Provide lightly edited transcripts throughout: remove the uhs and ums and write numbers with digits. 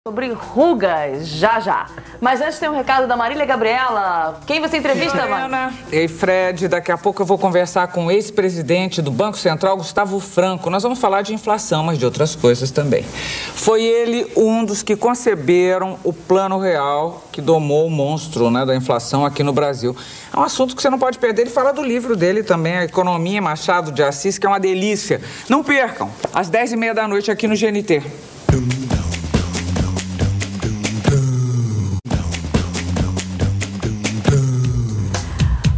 Sobre rugas, já. Mas antes tem um recado da Marília Gabriela. Quem você entrevista, Ana? Ei, Fred, daqui a pouco eu vou conversar com o ex-presidente do Banco Central, Gustavo Franco. Nós vamos falar de inflação, mas de outras coisas também. Foi ele um dos que conceberam o Plano Real que domou o monstro, né, da inflação aqui no Brasil. É um assunto que você não pode perder. Ele fala do livro dele também, A Economia, Machado de Assis, que é uma delícia. Não percam, às 10h30 da noite aqui no GNT.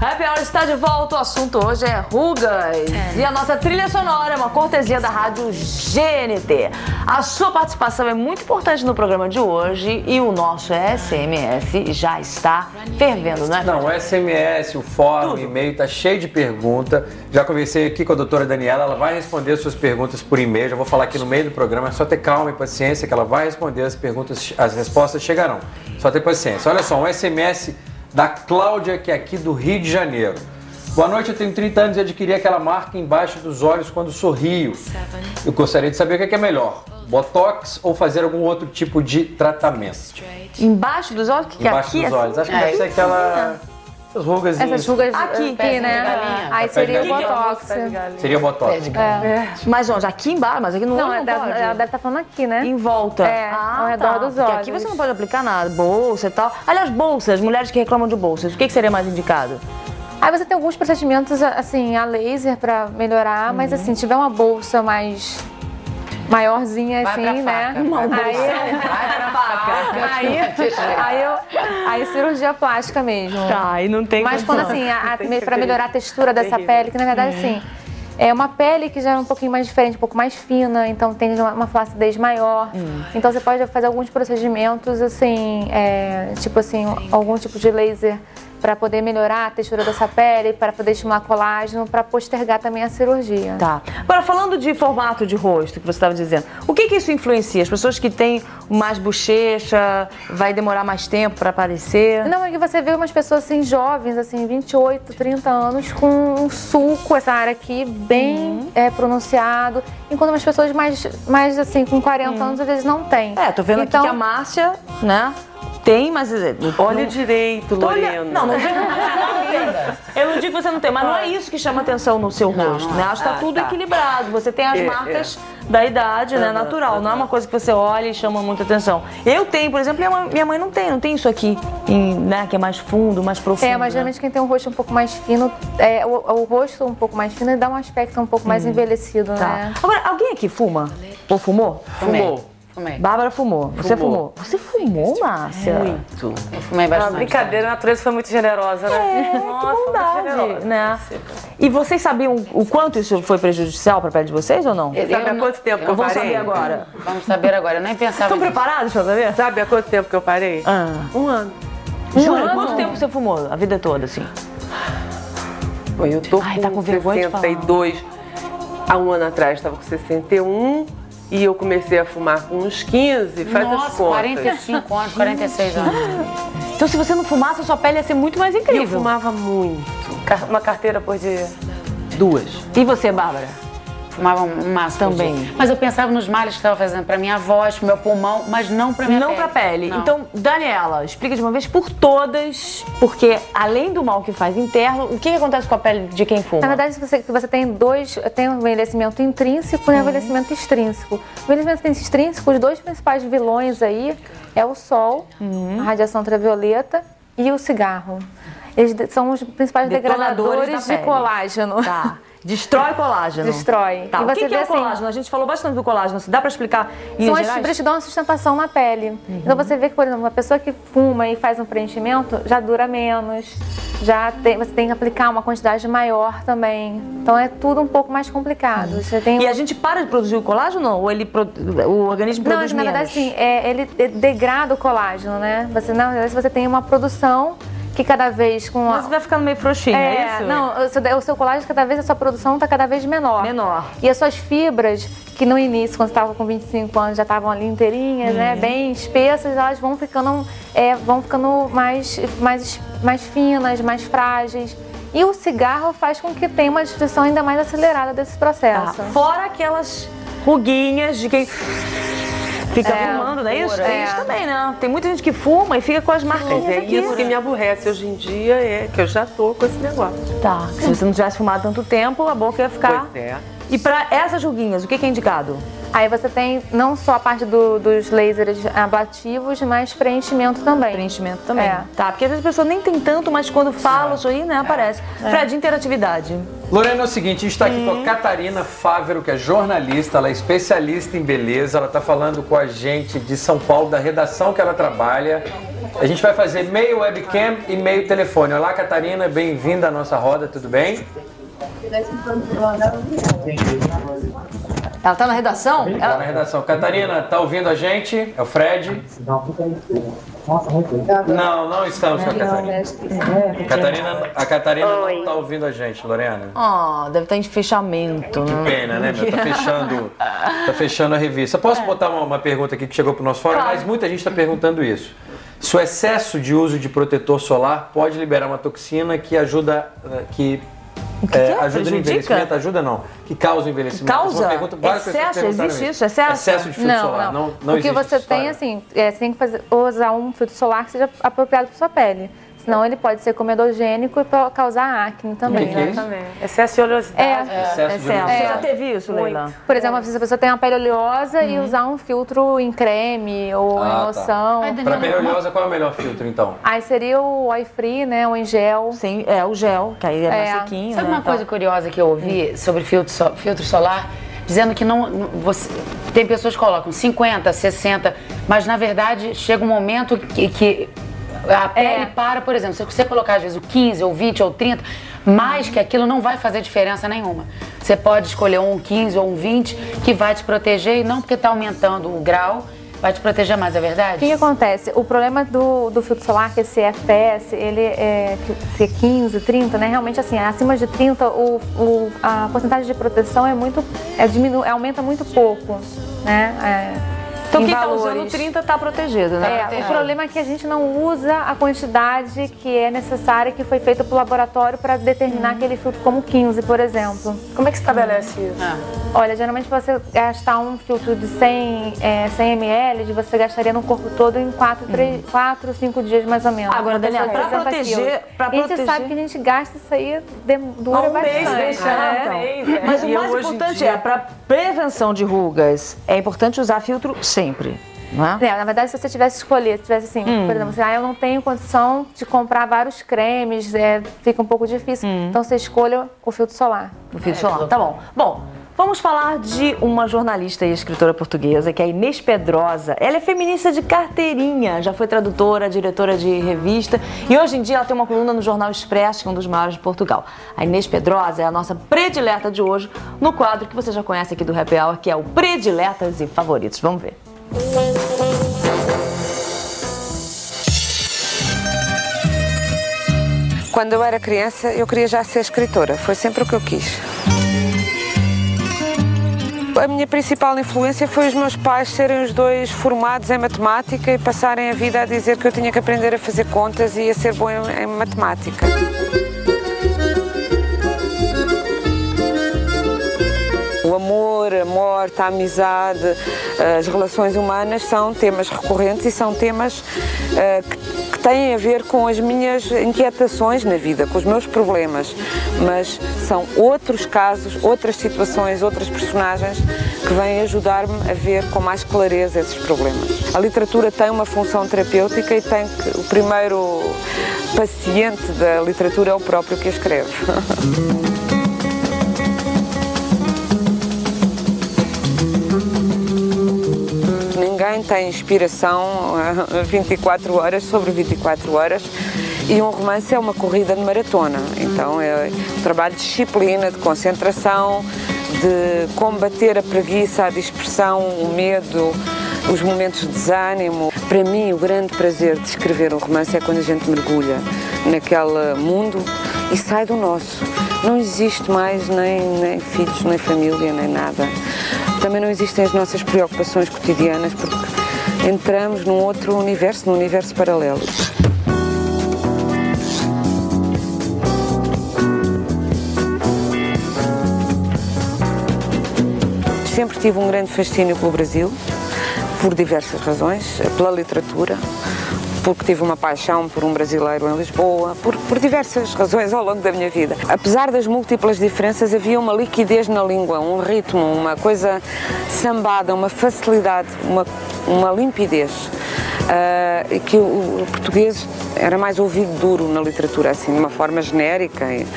Happy Hour está de volta, o assunto hoje é rugas. E a nossa trilha sonora é uma cortesia da rádio GNT. A sua participação é muito importante no programa de hoje e o nosso SMS já está fervendo, né? Não, o SMS, o fórum, o e-mail está cheio de perguntas. Já conversei aqui com a doutora Daniela, ela vai responder as suas perguntas por e-mail. Já vou falar aqui no meio do programa, é só ter calma e paciência que ela vai responder as perguntas, as respostas chegarão. Só ter paciência. Olha só, um SMS da Cláudia, que é aqui do Rio de Janeiro. Boa noite, eu tenho 30 anos e adquiri aquela marca embaixo dos olhos quando sorrio. Eu gostaria de saber o que é melhor, Botox ou fazer algum outro tipo de tratamento? Embaixo dos olhos? Que embaixo aqui, dos olhos, acho que deve ser aquela... As rugas. Essas rugas aqui, né? Aí seria o Botox. Seria o Botox. Mas onde? Aqui embaixo? Mas aqui no olho não pode. Ela deve estar falando aqui, né? Em volta. Ao redor dos olhos. Porque aqui você não pode aplicar nada, bolsa e tal. Aliás, bolsas, mulheres que reclamam de bolsas, o que seria mais indicado? Aí você tem alguns procedimentos, assim, a laser pra melhorar, mas assim, se tiver uma bolsa mais... maiorzinha, vai assim, né? Aí cirurgia plástica mesmo. Tá, aí não tem. Mas quando assim, pra melhorar a textura dessa pele, que na verdade assim, é uma pele que já é um pouquinho mais diferente, um pouco mais fina, então tem uma flacidez maior. Então você pode fazer alguns procedimentos, assim, tipo assim, algum tipo de laser para poder melhorar a textura dessa pele, para poder estimular colágeno, para postergar também a cirurgia. Tá. Agora, falando de formato de rosto, que você estava dizendo, o que isso influencia? As pessoas que têm mais bochecha, vai demorar mais tempo para aparecer? Não, é que você vê umas pessoas assim, jovens, assim, 28, 30 anos, com um sulco, essa área aqui, bem pronunciado, enquanto umas pessoas mais assim, com 40 anos, às vezes não tem. Tô vendo aqui que a Márcia, né? Tem, mas... Olha direito, Lorena. Não digo que você não tem. Eu não digo que você não tem, mas não é isso que chama atenção no seu rosto, né? Acho que tá tudo equilibrado. Você tem as marcas da idade, né? Natural. Não é uma coisa que você olha e chama muita atenção. Eu tenho, por exemplo, minha mãe não tem isso aqui, né? Que é mais fundo, mais profundo. Mas geralmente quem tem um rosto um pouco mais fino, o rosto um pouco mais fino, dá um aspecto um pouco mais envelhecido, né? Agora, alguém aqui fuma? Ou fumou? Fumou. Bárbara fumou. Você fumou. Você fumou, Márcia? Muito. Eu fumei bastante. Brincadeira, a natureza foi muito generosa, né? Nossa, que bondade, né? E vocês sabiam o quanto isso foi prejudicial para a pele de vocês ou não? Sabe há quanto tempo que eu parei? Vamos saber agora. Vamos saber agora. Eu nem pensava. Estão preparados para saber? Sabe há quanto tempo que eu parei? 1 ano. Jura? Quanto tempo você fumou? A vida toda, assim? Eu tô tá com vergonha de falar. 62. Há 1 ano atrás estava com 61. E eu comecei a fumar com uns 15, faz as contas. 45 anos, 46 anos. Então, se você não fumasse, a sua pele ia ser muito mais incrível. Eu fumava muito. Uma carteira por dia? 2. E você, Bárbara? Fumava um máximo também. Mas eu pensava nos males que estava fazendo pra minha voz, pro meu pulmão, mas não pra minha pele. Não pra pele. Não. Então, Daniela, explica de uma vez por todas, porque além do mal que faz interno, o que acontece com a pele de quem fuma? Na verdade, você tem um envelhecimento intrínseco e um envelhecimento extrínseco. O envelhecimento extrínseco, os 2 principais vilões aí é o sol, a radiação ultravioleta e o cigarro. Eles são os principais degradadores de colágeno. Tá. Destrói colágeno. Destrói. Tá. E você o que vê é o assim, colágeno? A gente falou bastante do colágeno. Dá pra explicar em são gerais? as fibras que dão uma sustentação na pele. Então você vê que, por exemplo, uma pessoa que fuma e faz um preenchimento já dura menos. Você tem que aplicar uma quantidade maior também. Então é tudo um pouco mais complicado. Você tem E a gente para de produzir o colágeno ou o organismo produz menos? Não, na verdade, sim. Ele degrada o colágeno, né? Na verdade, você tem uma produção que cada vez com Mas vai ficando meio frouxinho, é isso? Não, o seu colágeno, cada vez a sua produção está cada vez menor. E as suas fibras, que no início, quando você estava com 25 anos, já estavam ali inteirinhas, né, bem espessas, elas vão ficando mais finas, mais frágeis. E o cigarro faz com que tenha uma destruição ainda mais acelerada desse processo. Fora aquelas ruguinhas de quem Fica fumando, não é isso? É isso também, né? Tem muita gente que fuma e fica com as marquinhas aqui. Isso que me aborrece hoje em dia, que eu já tô com esse negócio. Tá, se você não tivesse fumado tanto tempo, a boca ia ficar... Pois é. E pra essas ruguinhas, o que é indicado? Aí você tem não só a parte dos lasers ablativos, mas preenchimento também. Preenchimento também. Tá, porque às vezes a pessoa nem tem tanto, mas quando fala isso aí, né, aparece. Fred, interatividade. Lorena, é o seguinte, a gente está aqui com a Catarina Fávero, que é jornalista, ela é especialista em beleza, ela está falando com a gente de São Paulo, da redação que ela trabalha. A gente vai fazer meio webcam e meio telefone. Olá, Catarina, bem-vinda à nossa roda, tudo bem? Ela tá na redação? Tá na redação. Catarina, tá ouvindo a gente? É o Fred? Não estamos com a Catarina. A Catarina não tá ouvindo a gente, Lorena. Deve estar em fechamento. Que pena, né, meu? Tá fechando a revista. Posso botar uma pergunta aqui que chegou pro nosso fórum? Claro. Mas muita gente está perguntando isso. Se o excesso de uso de protetor solar pode liberar uma toxina que ajuda... ajuda no envelhecimento? Ajuda não. Que causa o envelhecimento? Causa? Excesso? Existe isso? Excesso de filtro solar? Não o que você tem, assim, você tem que usar um filtro solar que seja apropriado para sua pele. Senão ele pode ser comedogênico e causar acne também. Que é isso? Excesso de oleosidade. Excesso de oleosidade. Você já teve isso, Leila? Por exemplo, se a pessoa tem uma pele oleosa e usar um filtro em creme ou em loção. Para pele oleosa, qual é o melhor filtro, então? Aí seria o oil free, né? O em gel. Sim, o gel, que aí é mais sequinho. Sabe uma coisa curiosa que eu ouvi sobre filtro solar? Dizendo que tem pessoas que colocam 50, 60, mas na verdade chega um momento que a pele para, por exemplo, se você colocar às vezes o 15 ou 20 ou 30, mais que aquilo não vai fazer diferença nenhuma. Você pode escolher um 15 ou um 20 que vai te proteger e não porque está aumentando o grau, vai te proteger mais, é verdade? O que acontece? O problema do filtro solar, que esse FPS, ele é 15, 30, né? Realmente assim, acima de 30, a porcentagem de proteção aumenta muito pouco, né? Então quem está usando 30 está protegido, né? O problema é que a gente não usa a quantidade que é necessária, que foi feita para o laboratório para determinar aquele filtro como 15, por exemplo. Como é que se estabelece isso? Olha, geralmente você gastar um filtro de 100 ml, você gastaria no corpo todo em 4, 5 dias mais ou menos. Agora, Daniela, para proteger... A gente sabe que a gente gasta isso aí, dura bastante. Mas o mais importante para prevenção de rugas, é importante usar filtro sempre. Não é? Na verdade, se você tivesse escolhido, tivesse assim, por exemplo, eu não tenho condição de comprar vários cremes, fica um pouco difícil. Então você escolha o filtro solar. O filtro solar, tá bom. Bom, vamos falar de uma jornalista e escritora portuguesa, que é a Inês Pedrosa. Ela é feminista de carteirinha, já foi tradutora, diretora de revista e hoje em dia ela tem uma coluna no Jornal Expresso, que é um dos maiores de Portugal. A Inês Pedrosa é a nossa predileta de hoje no quadro que você já conhece aqui do Happy Hour, que é o Prediletas e Favoritos. Vamos ver. Quando eu era criança, eu queria já ser escritora. Foi sempre o que eu quis. A minha principal influência foi os meus pais serem os dois formados em matemática e passarem a vida a dizer que eu tinha que aprender a fazer contas e a ser bom em matemática. O amor, a morte, a amizade, as relações humanas são temas recorrentes e são temas que têm a ver com as minhas inquietações na vida, com os meus problemas, mas são outros casos, outras situações, outras personagens que vêm ajudar-me a ver com mais clareza esses problemas. A literatura tem uma função terapêutica e o primeiro paciente da literatura é o próprio que a escreve. Ninguém tem inspiração 24 horas sobre 24 horas e um romance é uma corrida de maratona. Então é um trabalho de disciplina, de concentração, de combater a preguiça, a dispersão, o medo, os momentos de desânimo. Para mim, o grande prazer de escrever um romance é quando a gente mergulha naquele mundo e sai do nosso. Não existe mais nem filhos, nem família, nem nada. Também não existem as nossas preocupações cotidianas porque entramos num outro universo, num universo paralelo. Sempre tive um grande fascínio pelo Brasil. por diversas razões, pela literatura, porque tive uma paixão por um brasileiro em Lisboa, por diversas razões ao longo da minha vida. Apesar das múltiplas diferenças, havia uma liquidez na língua, um ritmo, uma coisa sambada, uma facilidade, uma limpidez. Que o português era mais ouvido duro na literatura, assim, de uma forma genérica e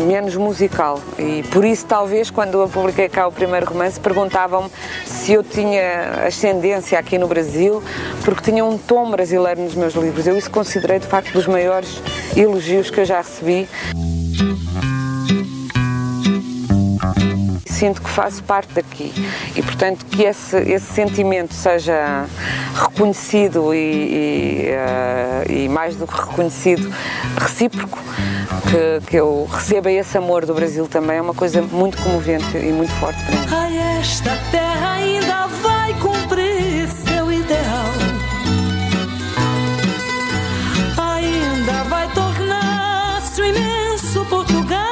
menos musical. E por isso, talvez, quando eu publiquei cá o primeiro romance, perguntavam-me se eu tinha ascendência aqui no Brasil, porque tinha um tom brasileiro nos meus livros. Eu isso considerei, de facto, dos maiores elogios que eu já recebi. Sinto que faço parte daqui e, portanto, que esse sentimento seja reconhecido e mais do que reconhecido, recíproco, que eu receba esse amor do Brasil também é uma coisa muito comovente e muito forte para mim. Ai, esta terra ainda vai cumprir seu ideal, ainda vai tornar-se o imenso Portugal.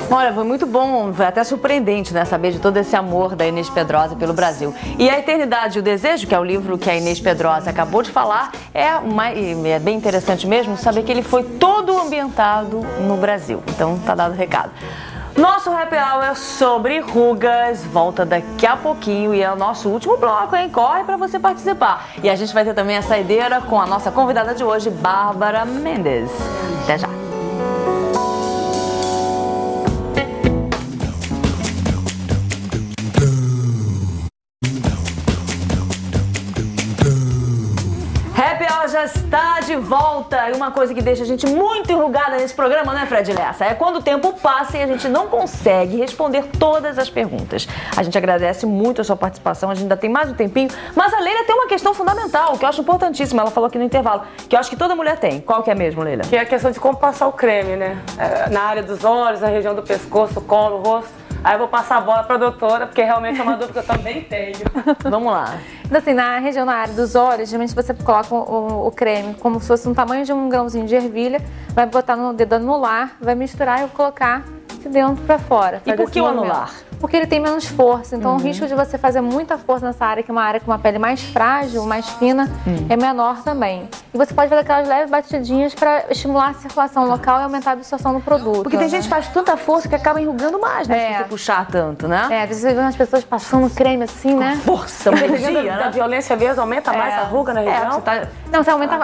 Olha, foi muito bom, foi até surpreendente, né, saber de todo esse amor da Inês Pedrosa pelo Brasil. E A Eternidade e o Desejo, que é o livro que a Inês Pedrosa acabou de falar, é bem interessante mesmo saber que ele foi todo ambientado no Brasil. Então, tá dado o recado. Nosso Happy Hour é sobre rugas, volta daqui a pouquinho e é o nosso último bloco, hein? Corre para você participar. E a gente vai ter também a saideira com a nossa convidada de hoje, Bárbara Mendes. Até já. Já está de volta. E uma coisa que deixa a gente muito enrugada nesse programa, né, Fred Lessa? É quando o tempo passa e a gente não consegue responder todas as perguntas. A gente agradece muito a sua participação, a gente ainda tem mais um tempinho, mas a Leila tem uma questão fundamental, que eu acho importantíssima, ela falou aqui no intervalo, que eu acho que toda mulher tem. Qual que é mesmo, Leila? Que é a questão de como passar o creme, né? Na área dos olhos, na região do pescoço, colo, rosto. Aí eu vou passar a bola para a doutora, porque realmente é uma dúvida que eu também tenho. Vamos lá. Então, assim, na região, na área dos olhos, geralmente você coloca o creme como se fosse um tamanho de um grãozinho de ervilha, vai botar no dedo anular, vai misturar e colocar de dentro para fora. E por que o anular? Porque ele tem menos força, então o risco de você fazer muita força nessa área, que é uma área com uma pele mais frágil, mais fina, é menor também. E você pode fazer aquelas leves batidinhas para estimular a circulação local e aumentar a absorção do produto. Porque tem gente que faz tanta força que acaba enrugando mais, né? Se você puxar tanto, né? Às vezes você vê umas pessoas passando creme assim, né? Força, energia, da violência mesmo, aumenta mais a ruga na região? Não, você aumenta,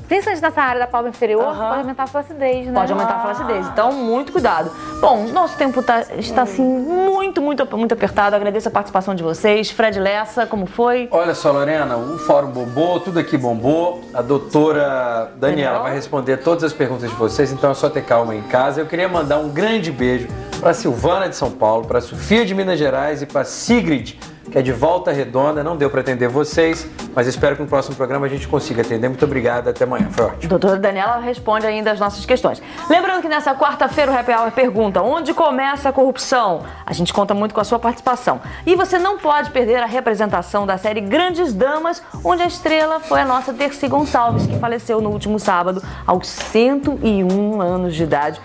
principalmente nessa área da palma inferior, você pode aumentar a flacidez, né? Pode aumentar a flacidez, então muito cuidado. Bom, nosso tempo está assim muito apertado. Agradeço a participação de vocês. Fred Lessa, como foi? Olha só, Lorena, o Fórum bombou, tudo aqui bombou. A doutora Daniela vai responder todas as perguntas de vocês, então é só ter calma em casa. Eu queria mandar um grande beijo para Silvana de São Paulo, para Sofia de Minas Gerais e para Sigrid, que é de Volta Redonda. Não deu para atender vocês, mas espero que no próximo programa a gente consiga atender. Muito obrigado, até amanhã. Foi ótimo. Doutora Daniela responde ainda as nossas questões. Lembrando que nessa quarta-feira o Happy Hour pergunta: onde começa a corrupção? A gente conta muito com a sua participação. E você não pode perder a representação da série Grandes Damas, onde a estrela foi a nossa Dercy Gonçalves, que faleceu no último sábado, aos 101 anos de idade.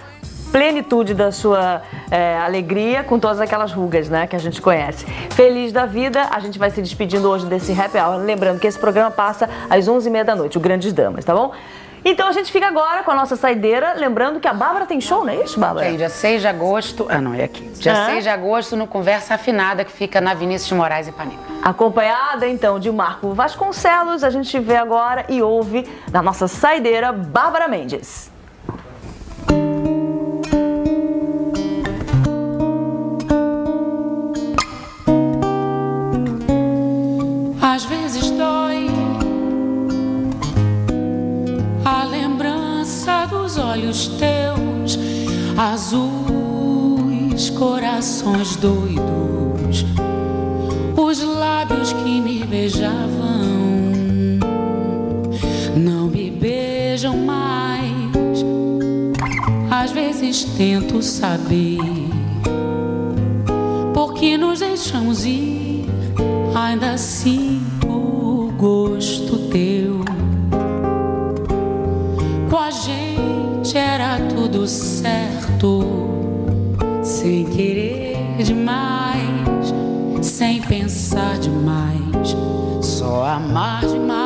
Plenitude da sua alegria, com todas aquelas rugas, né, que a gente conhece. Feliz da vida, a gente vai se despedindo hoje desse Happy Hour. Lembrando que esse programa passa às 11h30 da noite, o Grandes Damas, tá bom? Então a gente fica agora com a nossa saideira, lembrando que a Bárbara tem show, não é isso, Bárbara? Dia 6 de agosto, não é aqui. Dia 6 de agosto no Conversa Afinada, que fica na Vinícius de Moraes, Ipanema. Acompanhada, então, de Marco Vasconcelos, a gente vê agora e ouve na nossa saideira, Bárbara Mendes. Às vezes dói a lembrança dos olhos teus, azuis, corações doidos, os lábios que me beijavam, não me beijam mais. Às vezes tento saber por que nos deixamos ir, ainda sinto o gosto teu. Com a gente era tudo certo, sem querer demais. amar demais.